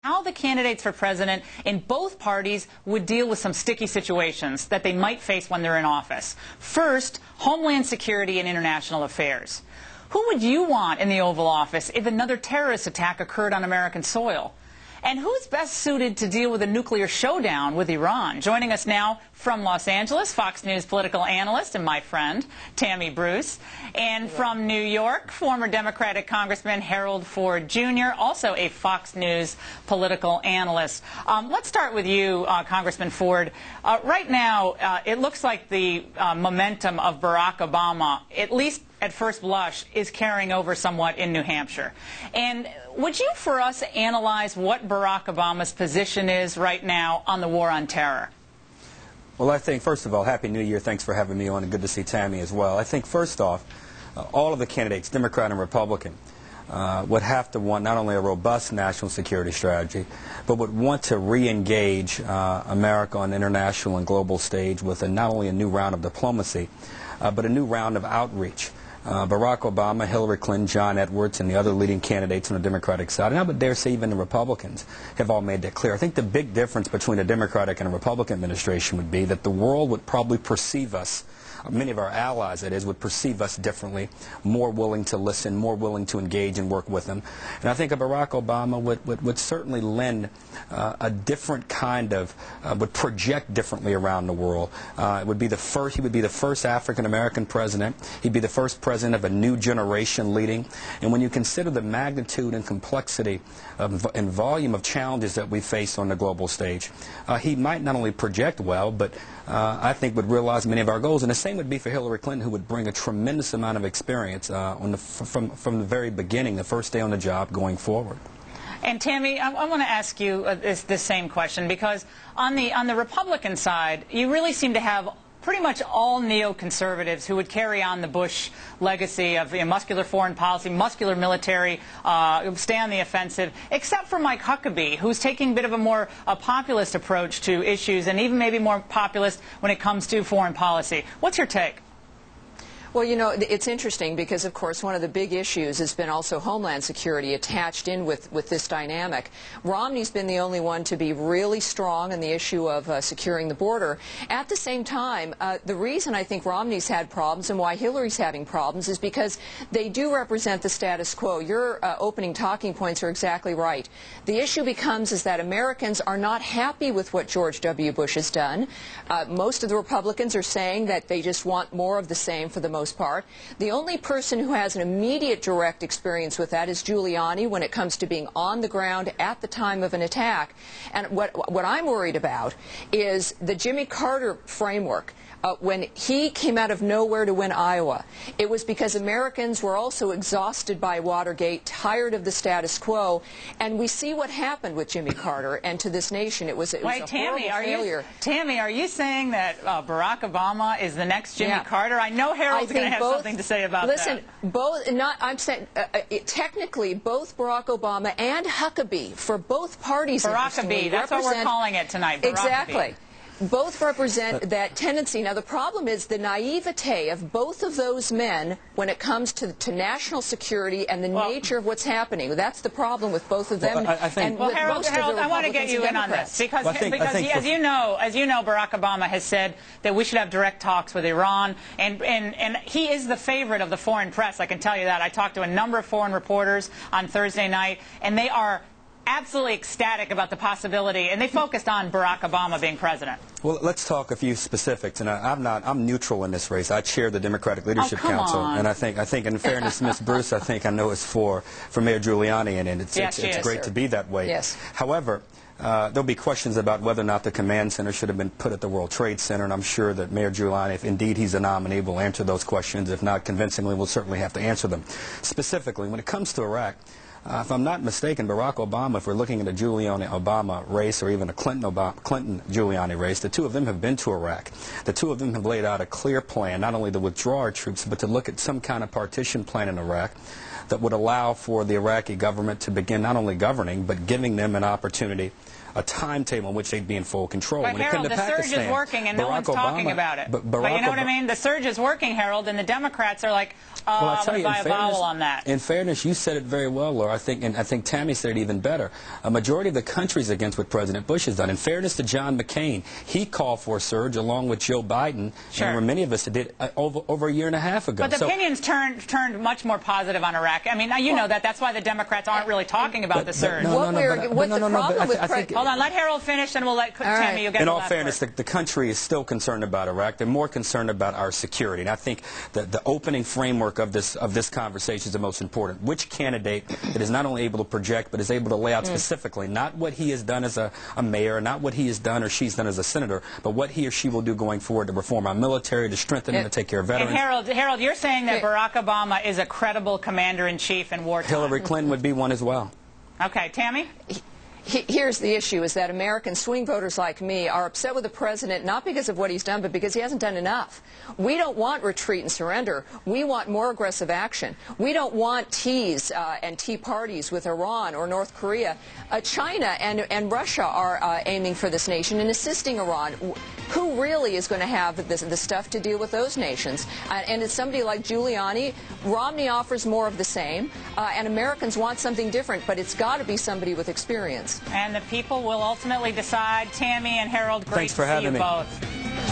how the candidates for president in both parties would deal with some sticky situations that they might face when they're in office. First, Homeland Security and International Affairs. Who would you want in the Oval Office if another terrorist attack occurred on American soil? And who's best suited to deal with a nuclear showdown with Iran? Joining us now from Los Angeles, Fox News political analyst and my friend, Tammy Bruce. And from New York, former Democratic Congressman Harold Ford Jr., also a Fox News political analyst. Let's start with you, Congressman Ford. Right now, it looks like the momentum of Barack Obama, at least at first blush, is carrying over somewhat in New Hampshire. And would you, for us, analyze what Barack Obama's position is right now on the war on terror? Well, I think, first of all, Happy New Year. Thanks for having me on, and good to see Tammy as well. I think, first off, all of the candidates, Democrat and Republican, would have to want not only a robust national security strategy, but would want to re-engage America on the international and global stage with not only a new round of diplomacy, but a new round of outreach. Barack Obama, Hillary Clinton, John Edwards, and the other leading candidates on the Democratic side, and I would dare say even the Republicans, have all made that clear. I think the big difference between a Democratic and a Republican administration would be that the world would probably perceive us, many of our allies, that is, would perceive us differently, more willing to listen, more willing to engage and work with them. And I think a Barack Obama would certainly lend a different kind of, would project differently around the world. It would be the first, he would be the first African-American president. He'd be the first president of a new generation leading. And when you consider the magnitude and complexity and volume of challenges that we face on the global stage, he might not only project well, but I think would realize many of our goals. And the same would be for Hillary Clinton, who would bring a tremendous amount of experience from the very beginning, the first day on the job, going forward. And Tammy, I want to ask you this same question, because on the Republican side, you really seem to have pretty much all neoconservatives who would carry on the Bush legacy of muscular foreign policy, muscular military, stay on the offensive, except for Mike Huckabee, who's taking a bit of a more populist approach to issues, and even maybe more populist when it comes to foreign policy. What's your take? Well, you know, it's interesting because, of course, one of the big issues has been also Homeland Security attached in with this dynamic. Romney's been the only one to be really strong in the issue of securing the border. At the same time, the reason I think Romney's had problems and why Hillary's having problems is because they do represent the status quo. Your opening talking points are exactly right. The issue becomes is that Americans are not happy with what George W. Bush has done. Most of the Republicans are saying that they just want more of the same for the most part. The only person who has an immediate direct experience with that is Giuliani when it comes to being on the ground at the time of an attack. And what I'm worried about is the Jimmy Carter framework. When he came out of nowhere to win Iowa, it was because Americans were also exhausted by Watergate, tired of the status quo, and we see what happened with Jimmy Carter and to this nation. It was a horrible failure. Tammy, are you saying that Barack Obama is the next Jimmy Carter? I know Harold's going to have something to say about that. Listen, I'm saying technically both Barack Obama and Huckabee for both parties. Barackabee, that's what we're calling it tonight. Exactly. Both represent that tendency. Now, the problem is the naivete of both of those men when it comes to national security and the nature of what's happening. That's the problem with both of them. Harold, I want to get you in on this because as you know, Barack Obama has said that we should have direct talks with Iran, and he is the favorite of the foreign press. I can tell you that. I talked to a number of foreign reporters on Thursday night, and they are absolutely ecstatic about the possibility, and they focused on Barack Obama being president. Well, let's talk a few specifics, and I'm neutral in this race. I chair the Democratic Leadership Council, and I think in fairness, Ms. Bruce, I know it's for Mayor Giuliani, and it's great to be that way. Yes. However, there'll be questions about whether or not the command center should have been put at the World Trade Center, and I'm sure that Mayor Giuliani, if indeed he's a nominee, will answer those questions. If not convincingly, we'll certainly have to answer them. Specifically, when it comes to Iraq, if I'm not mistaken, Barack Obama, if we're looking at a Giuliani-Obama race or even a Clinton-Giuliani race, the two of them have been to Iraq. The two of them have laid out a clear plan, not only to withdraw our troops, but to look at some kind of partition plan in Iraq that would allow for the Iraqi government to begin not only governing, but giving them an opportunity a timetable in which they'd be in full control. But when Harold, it came to the Pakistan, surge is working and no one's talking about it. But you know what I mean? The surge is working, Harold, and the Democrats are like, well, I'm going to buy a vowel on that. In fairness, you said it very well, Laura. I think Tammy said it even better. A majority of the country's against what President Bush has done. In fairness to John McCain, he called for a surge along with Joe Biden, sure. and many of us did over a year and a half ago. But the opinions turned much more positive on Iraq. I mean, you know that. That's why the Democrats aren't really talking about the surge. Hold on, let Harold finish, and we'll let Tammy, you get in all fairness, the country is still concerned about Iraq. They're more concerned about our security. And I think that the opening framework of this conversation is the most important. Which candidate that is not only able to project, but is able to lay out specifically not what he has done as a mayor, not what he has done or she's done as a senator, but what he or she will do going forward to reform our military, to strengthen and to take care of veterans. And Harold, you're saying that Barack Obama is a credible commander-in-chief in wartime. Hillary Clinton would be one as well. Okay, Tammy? Here's the issue, is that American swing voters like me are upset with the president not because of what he's done, but because he hasn't done enough. We don't want retreat and surrender. We want more aggressive action. We don't want teas and tea parties with Iran or North Korea. China and Russia are aiming for this nation and assisting Iran. Who really is going to have the stuff to deal with those nations? And it's somebody like Giuliani. Romney offers more of the same, and Americans want something different, but it's got to be somebody with experience. And the people will ultimately decide. Tammy and Harold, great Thanks for to see having you me. both.